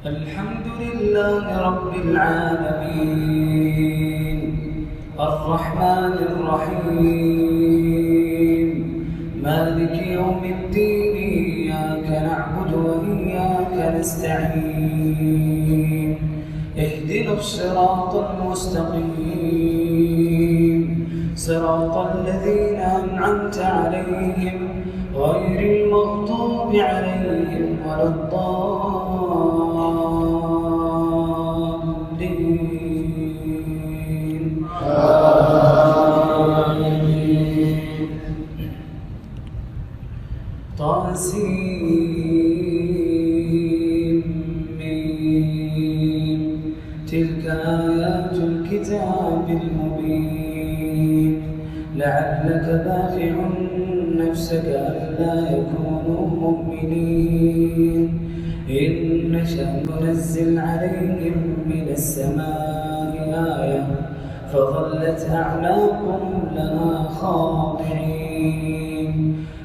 الحمد لله رب العالمين الرحمن الرحيم مالك يوم الدين إياك نعبد وإياك نستعين اهدنا الصراط المستقيم صراط الذين أنعمت عليهم غير المغضوب عليهم ولا الضالين طاسين تلك آيات الكتاب المبين لعلك باخع نفسك ألا يكونوا مؤمنين إن نشأ ننزل عليهم من السماء آية فظلت أعناقهم لها خاضعين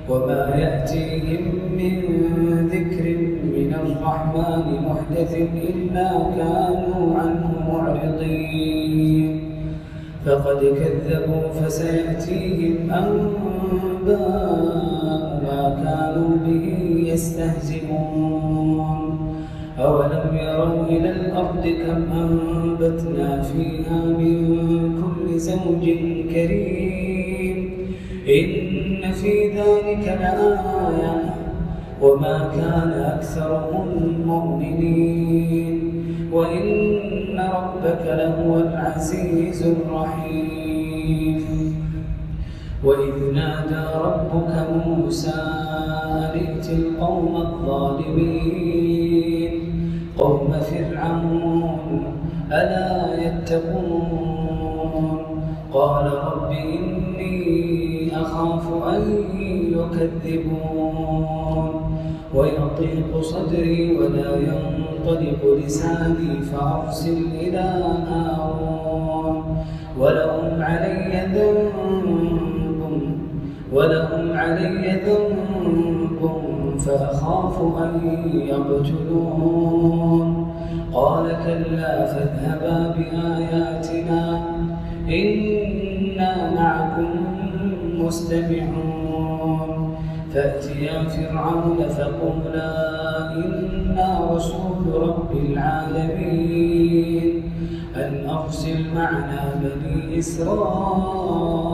وما يأتيهم من ذكر من الرحمن محدث إلا كانوا عنه معرضين فقد كذبوا فسيأتيهم أنباء ما كانوا به يستهزئون أولم يروا إلى الأرض كم أنبتنا فيها من كل زوج كريم إن في ذلك لآية وما كان أكثرهم مؤمنين وإن ربك لهو العزيز الرحيم وإذ نادى ربك موسى أن ائت القوم الظالمين قوم فرعون ألا يتقون قال رب إني أخاف أن يكذبون ويضيق صدري ولا ينطلق لساني فأرسل إلى هارون ولهم علي ذنب فأخاف أن يقتلون قال كلا فاذهبا بآياتنا إنا معكم مستمعون فأتيا فرعون فقولا إنا رسول رب العالمين أن أرسل معنا بني إسرائيل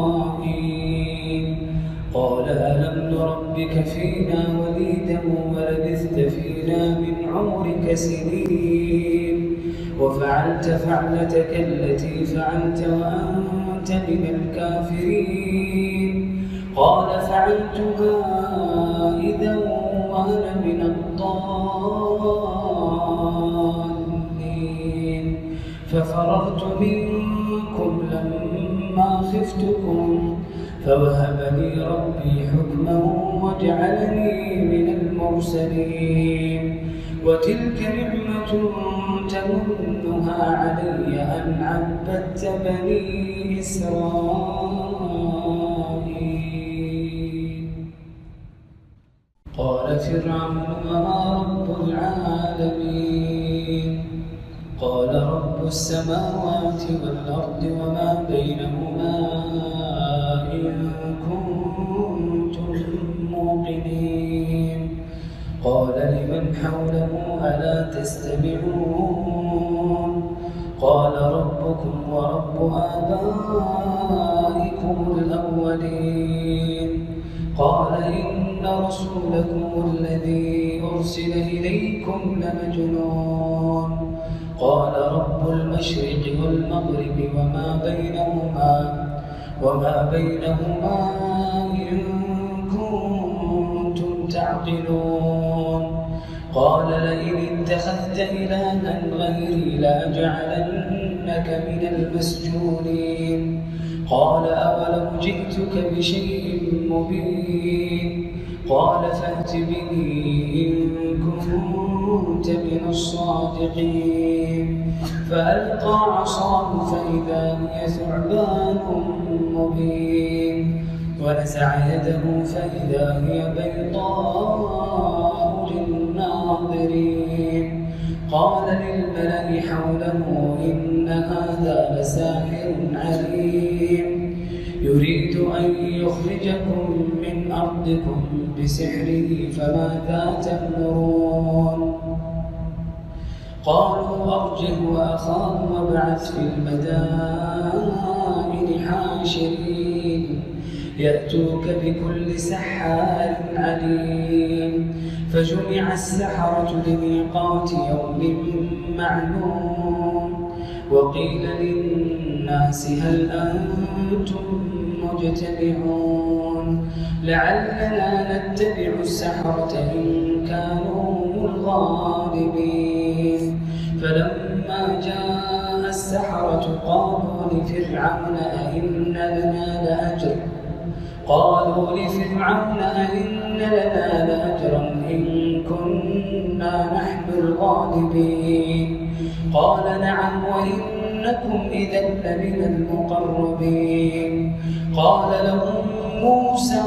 قال ألم نربك فينا وليدا ولبثت فينا من عمرك سنين وفعلت فعلتك التي فعلت وأنت من الكافرين قال فعلتها إذا وأنا من الضالين ففررت منكم لما خفتكم فوهب لي ربي حكما وجعلني من المرسلين وتلك نعمة تمنها علي أن عبدت بني إسرائيل قال فرعون وما رب العالمين قال رب السماوات والأرض وما بينهما إن كنتم موقنين قال لمن حوله ألا تستمعون قال ربكم ورب آبائكم الأولين قال إن رسولكم الذي أرسل إليكم لمجنون قال رب المشرق والمغرب وما بينهما إن كنتم تعقلون قال لئن اتخذت إلها غيري لأجعلنك من المسجونين قال أولو جئتك بشيء مبين قال فأت به إن كنت من الصادقين فألقى عصاه فإذا هي ثعبان مبين ونزع يده فإذا هي بيضاء للناظرين قال للملأ حوله إن هذا لساحر عليم يريد أن يخرجكم من أرضكم بسحره فماذا تأمرون قالوا أرجه وأخاه وابعث في المدائن حاشرين يأتوك بكل سحار عليم فجمع السحرة لميقات يوم معلوم وقيل للناس هل أنتم مجتمعون لعلنا نتبع السحرة إن كانوا الغالبين فلما جاء السحرة قالوا لفرعون أئن لنا لأجرا إن كنا نحن الغالبين قال نعم وإنكم إذا لمن المقربين قال لهم موسى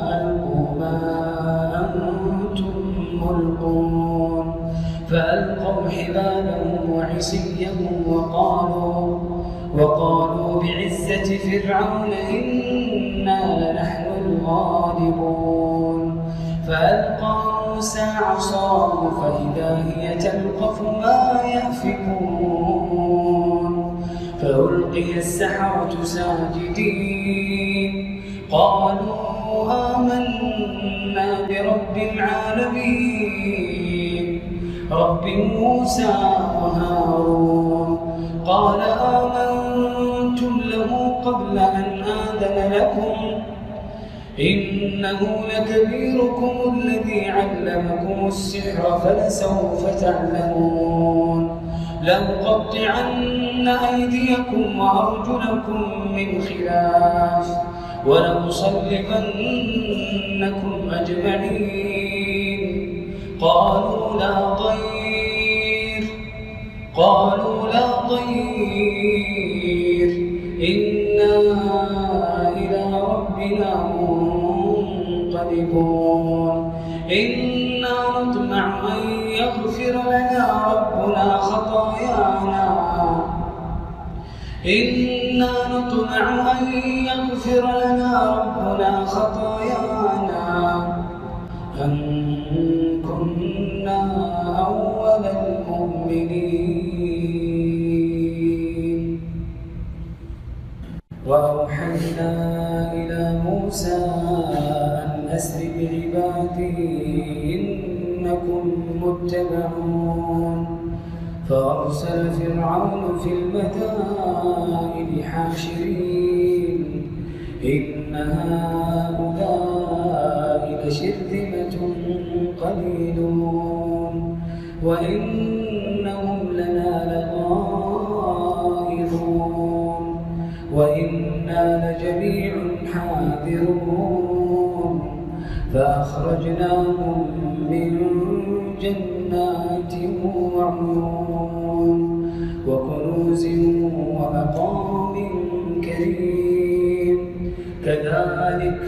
ألقوا ما أنتم ملقون فألقوا حبالهم وعصيهم وقالوا بعزة فرعون إنا لنحن الغالبون فألقى موسى عصاه فإذا هي تلقف ما يأفكون فألقي السحرة ساجدين قالوا آمنا برب العالمين رب موسى وهارون قال آمنتم له قبل أن آذن لكم إنه لكبيركم الذي علمكم السحر فلسوف تعلمون لأقطعن أيديكم وأرجلكم من خلاف ولأصلبنكم أجمعين قالوا لا ضير إنا إلى ربنا منقلبون إنا نطمع أن يغفر لنا ربنا خطايانا أن كنا أول المؤمنين وأوحينا إلى موسى أن أسر بعبادي إنكم متبعون فأرسل فرعون في المدائن حاشرين إن هؤلاء لشرذمة قليلون وإنهم لنا لغائظون وإنا لجميع حاذرون فأخرجناهم من جنات وعيون وكنوز ومقام كريم كذلك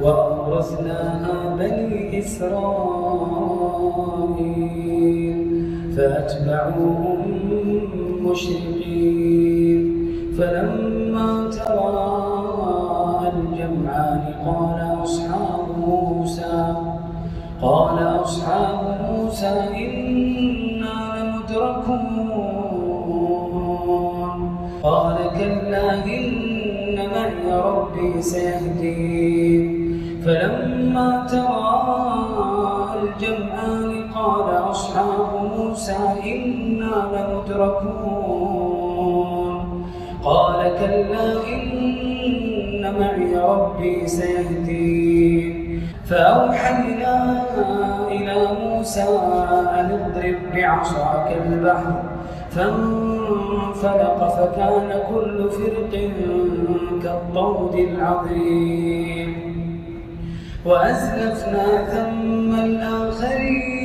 وأورثناها بني إسرائيل فأتبعوهم مشرقين فلما تراءى الجمعان قال أصحاب موسى إنا لمدركون قال كلا إن معي ربي سيهدين فلما تراءى الجمعان قال أصحاب موسى إنا لمدركون قال كلا إن معي ربي سيهدين فأوحينا إلى موسى أن اضرب بعصاك البحر فانفلق فكان كل فرق كالطود العظيم وأزلفنا ثم الآخرين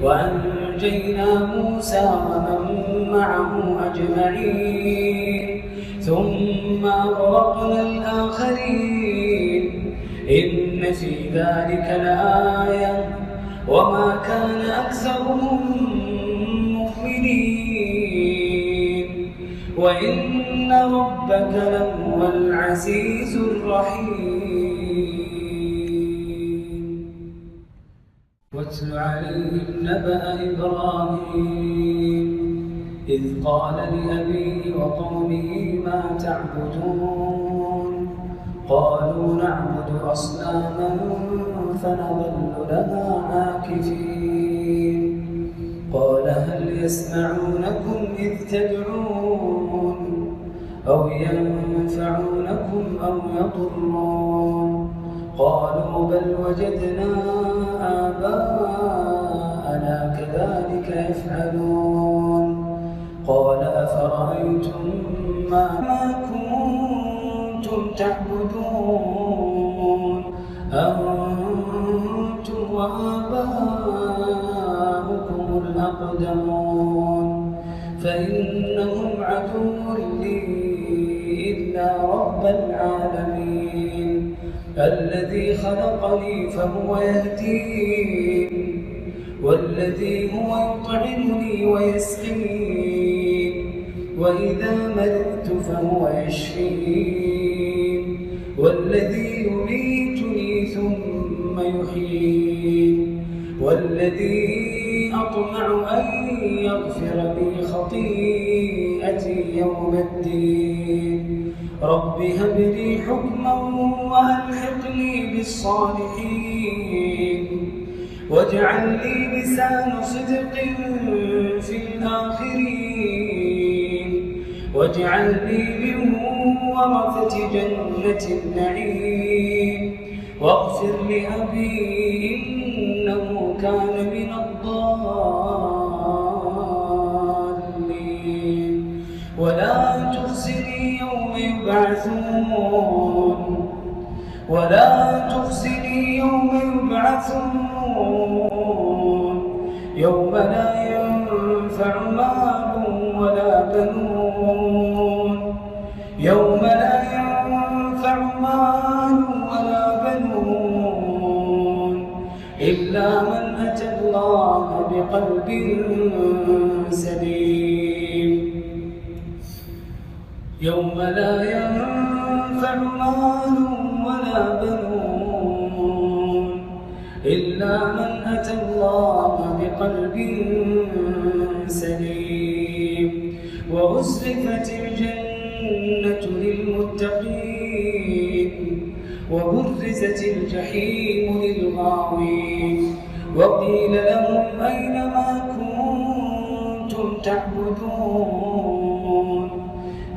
وأنجينا موسى ومن معه أجمعين ثم أغرقنا الآخرين إن في ذلك لآية وما كان أكثرهم مؤمنين وإن ربك لهو العزيز الرحيم واتل عليهم نبأ إبراهيم إذ قال لأبيه وقومه ما تعبدون قالوا نعبد أصناما فنظل لها عاكفين قال هل يسمعونكم إذ تدعون أو ينفعونكم أو يضرون قالوا بل وجدنا آباءنا كذلك يفعلون قال أفرأيتم ما كنتم تعبدون أنتم وآباؤكم الأقدمون فإنهم عدو لي إلا رب العالمين الذي خلقني فهو يهدين والذي هو يطعمني ويسقين وإذا مرضت فهو يشفين والذي يميتني ثم يحيين والذي أطمع أن يغفر لي خطيئتي يوم الدين رب هب لي حكما وألحقني بالصالحين واجعل لي لسان صدق في الآخرين واجعلني من ورثة جنة النعيم واغفر لأبي إنه كان من الضالين ولا تخزني يوم يبعثون يوم لا ينفع مال ولا بنون إلا من أتى الله بقلب سليم يوم لا ينفع مال ولا بنون إلا من أتى الله بقلب سليم وأزلفت الجنة للمتقين وبرزت الجحيم للغاوين وقيل لهم أين ما كنتم تعبدون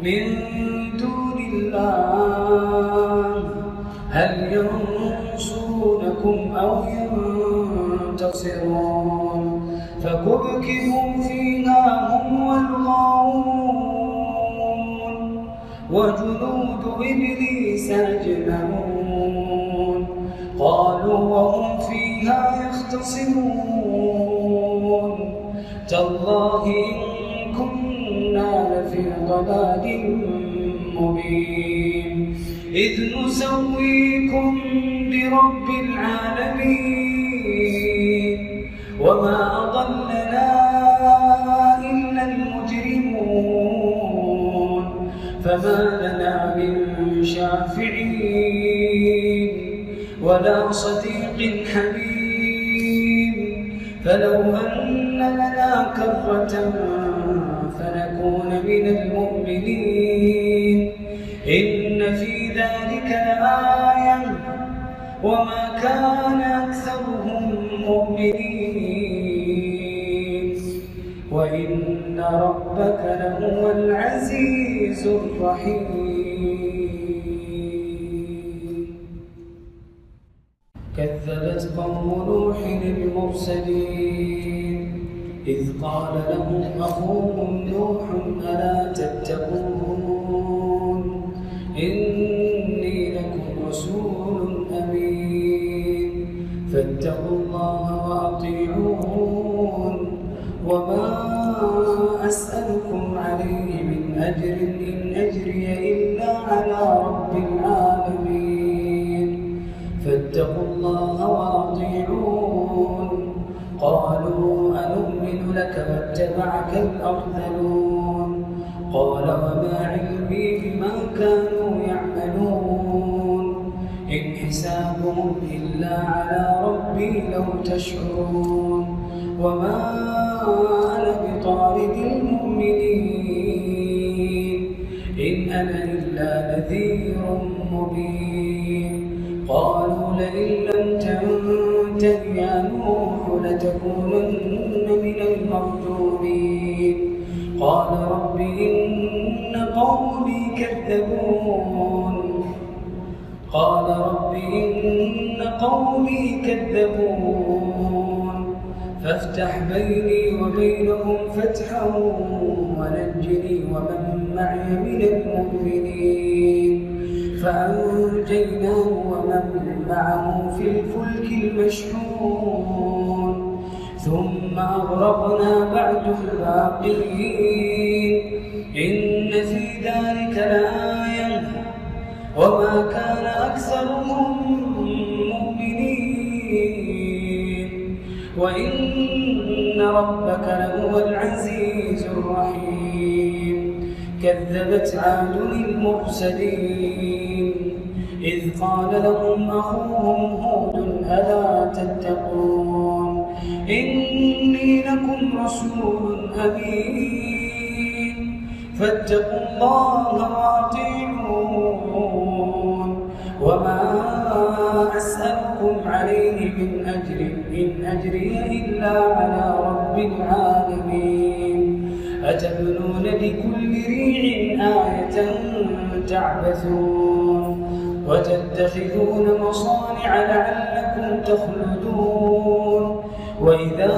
من دون الله هل ينصرونكم أو ينتصرون فكبكبوا فيها هم والغاوون وجنود إبليس أجمعون قالوا وهم فيها يختصمون تالله إن كنا لفي ضلال مبين إذ نسويكم برب العالمين وما أضلنا إلا المجرمون فما لنا من شافعين ولا صديق حميم فلو أن لنا كرة فنكون من المؤمنين إن في ذلك لآية وما كان أكثرهم مؤمنين وإن ربك لهو العزيز الرحيم كذبت قوم نوح المرسلين إذ قال لهم أخوهم نوح ألا تتقون إني لكم رسول أمين فاتقوا الله وأطيعون وما أسألكم عليه من أجر إن أجري إلا على رب العالمين فاتقوا الله وأطيعون أنؤمن لك واتبعك الأرذلون قال وما علمي بما كانوا يعملون إن حسابهم إلا على ربي لو تشعرون وما أنا بطارد المؤمنين إن أنا إلا نذير مبين قالوا لئن لم تنته يا نوح لتكونن من المرجومين قال رب إن قومي كذبون فافتح بيني وبينهم فتحا ونجني ومن معي من المؤمنين فأنجيناه ومن معه في الفلك المشحون ثم أغرقنا بعد الباقين إن في ذلك لآية وما كان أكثرهم مؤمنين وإن ربك لهو العزيز الرحيم كذبت عاد المرسلين إذ قال لهم أخوهم هود ألا تتقون إني لكم رسول أمين فاتقوا الله وأطيعون وما أسألكم عليه من أجر إن أجري إلا على رب العالمين أتبنون بكل ريع آية تعبثون وتتخذون مصانع لعلكم تخلدون وإذا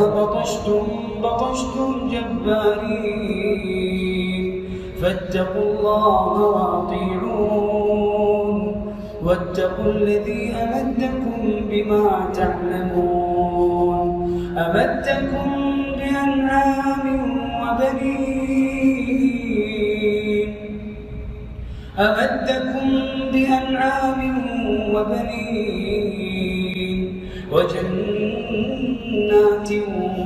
بطشتم جبارين فاتقوا الله وأطيعون واتقوا الذي أمدكم بما تعلمون أمدكم بأنعام وبنين وجنات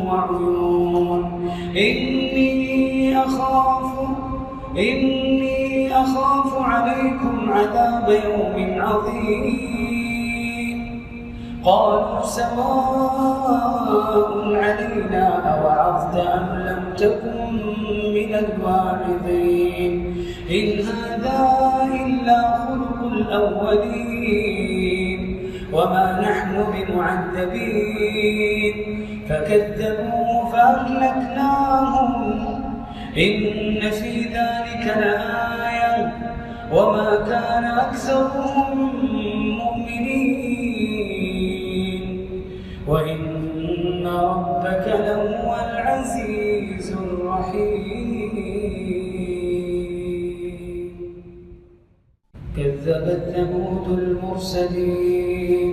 وعيون إني أخاف عليكم عذاب يوم عظيم قالوا سواء علينا أوعظت أم لم تكن من الواعظين إن هذا إلا خلق الأولين وما نحن بمعذبين فكذبوا فأهلكناهم إن في ذلك لآية وما كان أكثرهم مؤمنين وإن ربك لهو العزيز الرحيم كذبت ثمود المرسلين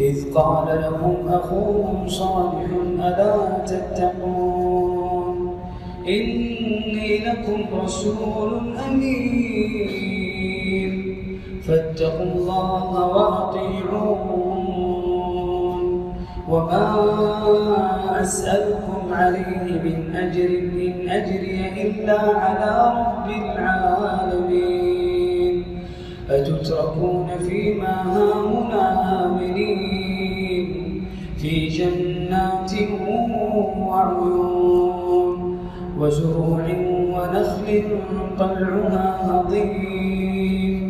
إذ قال لهم أخوهم صالح ألا تتقون إني لكم رسول أمين فاتقوا الله وأطيعون وما أسألكم عليه من أجر إن أجري إلا على رب العالمين أتتركون فيما هاهنا آمنين في جنات وعيون وزروع ونخل طلعها هضيم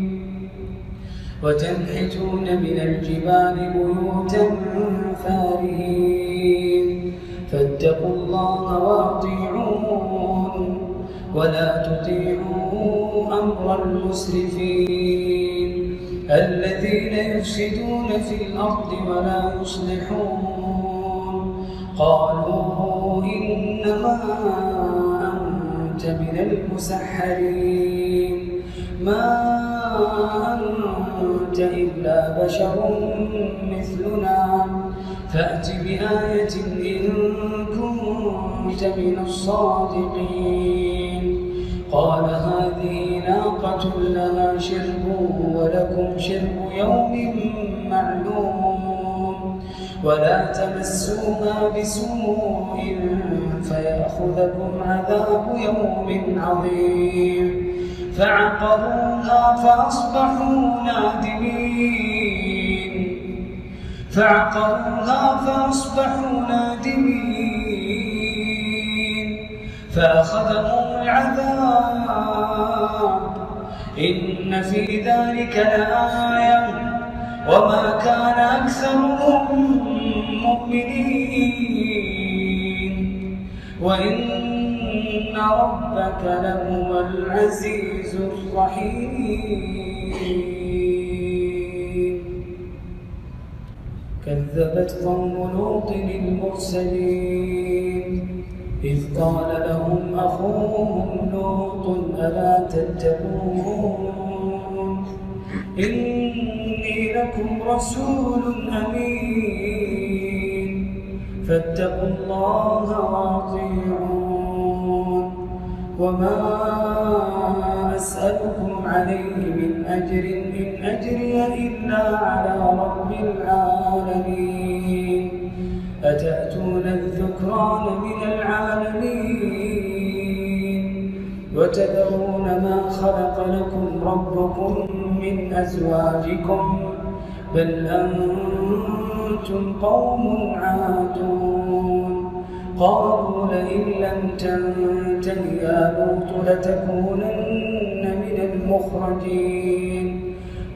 وتنحتون من الجبال بيوتا فارهين فاتقوا الله وأطيعون ولا تطيعوا أمر المسرفين الذين يفسدون في الأرض ولا يصلحون قالوا إنما أنت من المسحرين ما أنت إلا بشر مثلنا فأت بآية إن كنت من الصادقين قال هذه ناقة لها شرب ولكم شرب يوم معلوم ولا تمسوها بسوء فيأخذكم عذاب يوم عظيم فعقروها فأصبحوا نادمين فأخذهم العذاب إن في ذلك لآية وما كان أكثرهم مؤمنين وإن ربك لهو العزيز الرحيم كذبت قوم لوط المرسلين إذ قال لهم أخوهم لوط ألا تتقون إني لكم رسول أمين فاتقوا الله وأطيعون وما أسألكم عليه من أجر إن أجري إلا على رب العالمين أتأتون الذكران من العالمين وتذرون ما خلق لكم ربكم من أزواجكم بل أنتم قوم عادون قالوا لئن لم تنته يا لوط لتكونن من المخرجين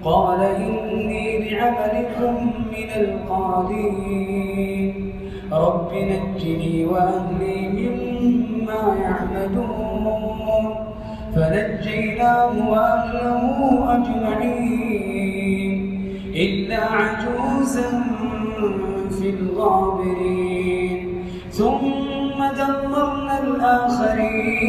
قال إني لعملكم من القالين رب نجني وأهلي مما يعملون فنجيناه وأهله أجمعين إلا عجوزا في الغابرين ثم دمرنا الآخرين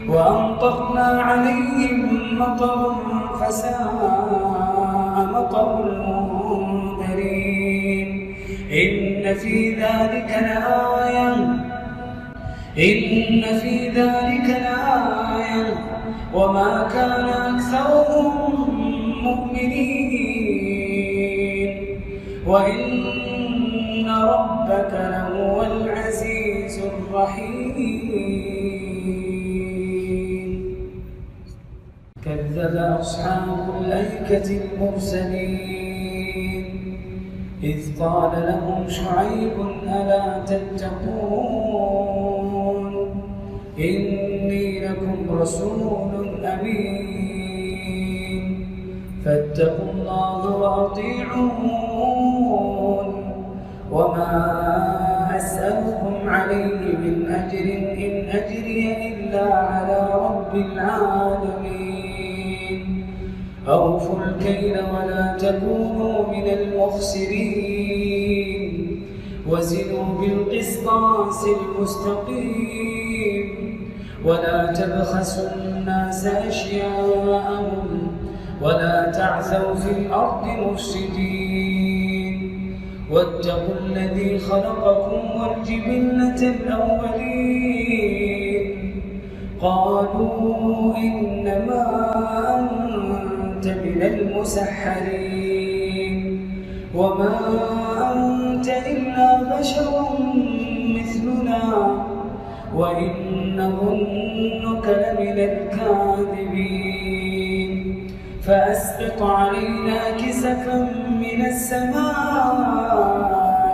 وأمطرنا عليهم مطرا فساء مطر المنذرين إن في ذلك لآية وما كان أكثرهم مؤمنين وإن ربك لهو العزيز الرحيم كذب أصحاب الأيكة المرسلين إذ قال لهم شعيب ألا تتقون إني لكم رسول أمين فاتقوا الله وأطيعون وما أسألكم عليه من أجر إن أجري إلا على رب العالمين أوفوا الكيل ولا تكونوا من المخسرين وزنوا بالقسطاس المستقيم ولا تبخسوا الناس أشياءهم ولا تعثوا في الأرض مفسدين واتقوا الذي خلقكم والجبلة الأولين قالوا إنما أنت من المسحرين وما أنت إلا بشر مثلنا وإن نظنك لمن الكاذبين فأسقط علينا كسفا من السماء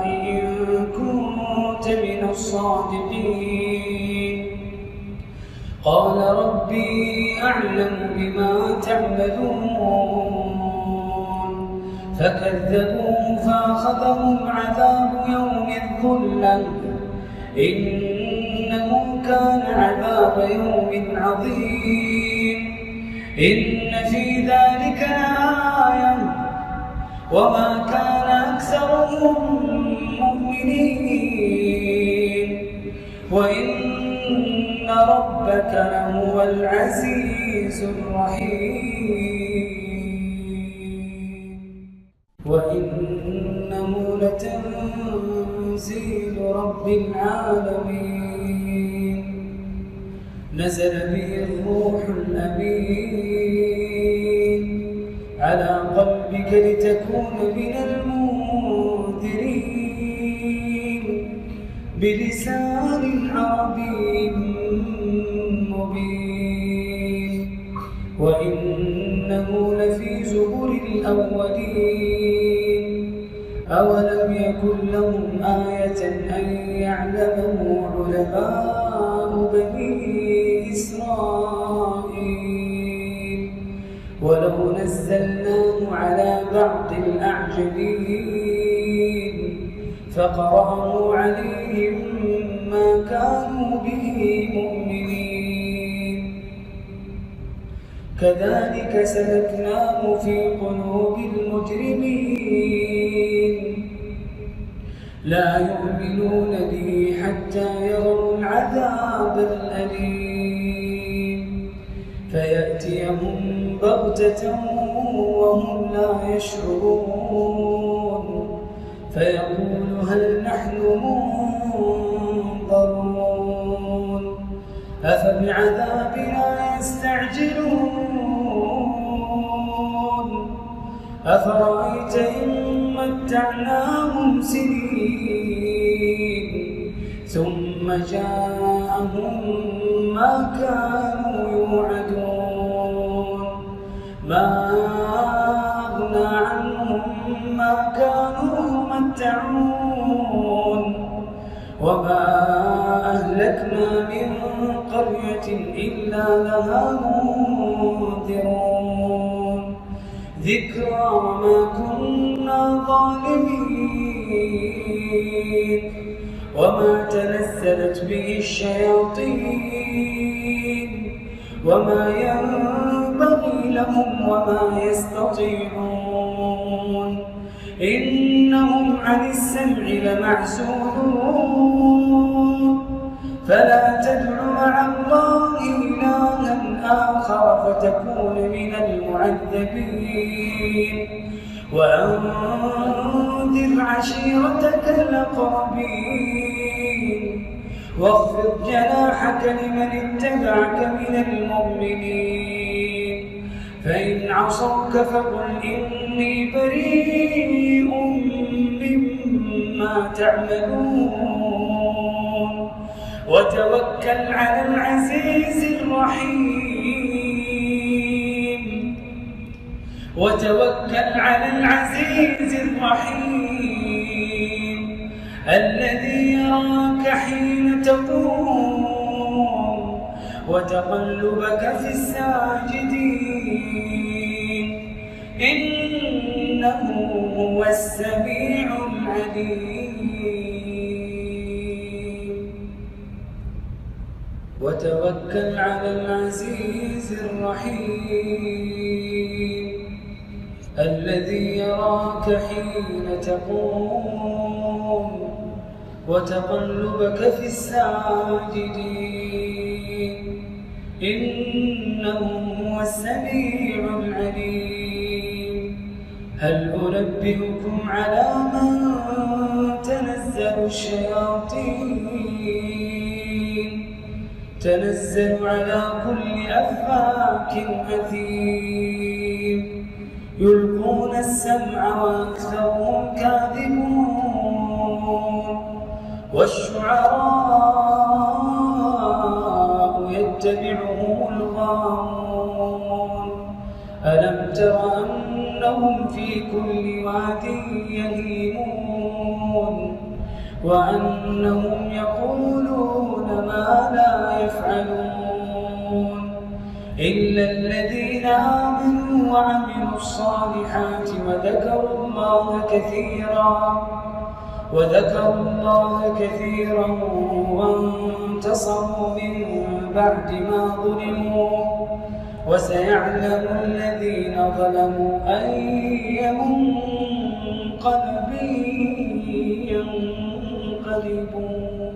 إن كنت من الصادقين قال ربي أعلم بما تعملون فكذبوه فأخذهم عذاب يوم الظلة إنه كان عذاب يوم عظيم إن في ذلك لآية وما كان أكثرهم مؤمنين وإن ربك لهو العزيز الرحيم وإنه لتنزيل رب العالمين نزل به الروح الأمين عليك لتكون من المنذرين بلسان عربي مبين وإنه لفي زبر الأولين أولم يكن لهم آية أن يعلمه علماء بني إسرائيل ولو نزلناه على بعض الأعجمين فقرأه عليهم ما كانوا به مؤمنين كذلك سلكناه في قلوب المجرمين لا يؤمنون به حتى يروا العذاب الأليم فيأتيهم بغتة وهم لا يشعرون فيقول هل نحن منظرون أفبعذابنا يستعجلون أفرأيت إن متعناهم سنين ثم جاءهم ما كانوا يوعدون ما أغنى عنهم ما كانوا يمتعون وما أهلكنا من قرية إلا لها منذرون ذكرى ما كنا ظالمين وما تنزلت به الشياطين وما ينبغي لهم وما يستطيعون إنهم عن السمع لمعزولون فلا تدع مع الله إلها آخر فتكون من المعذبين وأنذر عشيرتك الأقربين واخفض جناحك لمن اتبعك من المؤمنين فإن عصوك فقل إني بريء مما تعملون وتوكل على العزيز الرحيم الذي يراك حين تقوم وتقلبك في الساجدين إنه هو السميع العليم وتوكل على العزيز الرحيم الذي يراك حين تقوم وتقلبك في الساجدين إنه هو السميع العليم هل أنبئكم على من تنزل الشياطين تنزل على كل أفاك أثيم يلقون السمع وأكثرهم كاذبون والشعراء يتبعهم الغاوون ألم تر أنهم في كل واد يهيمون وأنهم يقولون ما لا يفعلون إلا الذين آمنوا وعملوا الصالحات وذكروا الله كثيرا وانتصروا من بعد ما ظلموا وسيعلم الذين ظلموا أي منقلب ينقلبون.